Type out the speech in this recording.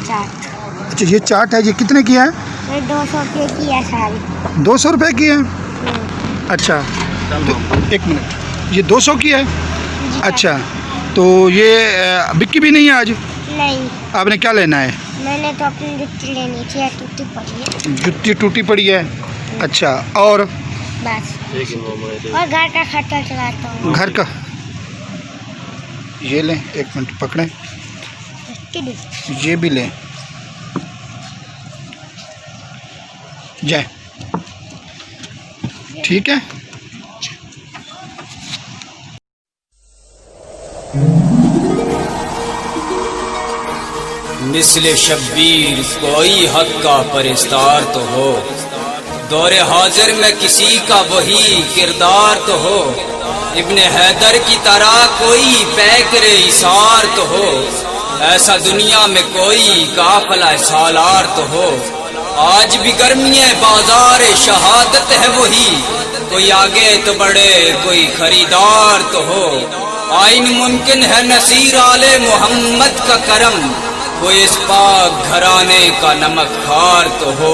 चाट। अच्छा ये चाट है, ये कितने की है? ये 200 रुपये की है सारी। 200 रुपए की है? अच्छा तो एक मिनट, ये 200 की है? अच्छा तो ये बिक्की भी नहीं है आज? नहीं, आपने क्या लेना है? मैंने तो अपनी जुत्ती लेनी थी, टूटी पड़ी है जुत्ती टूटी पड़ी है। अच्छा और बस। और घर का खर्चा चलाता हूँ। घर का? ये लें, एक मिनट पकड़ें, ये भी लें। जय ठीक है। मिसले शब्बीर कोई हक का परिस्तार तो हो, दौरे हाजिर में किसी का वही किरदार तो हो। इब्ने हैदर की तरह कोई पैकरे इसार तो हो, ऐसा दुनिया में कोई काफला सालार तो हो। आज भी गर्मी बाजार शहादत है वही, कोई आगे तो बढ़े कोई खरीदार तो हो। आइन मुमकिन है नसीर आले मोहम्मद का करम, कोई इस पाक घराने का नमक खार तो हो।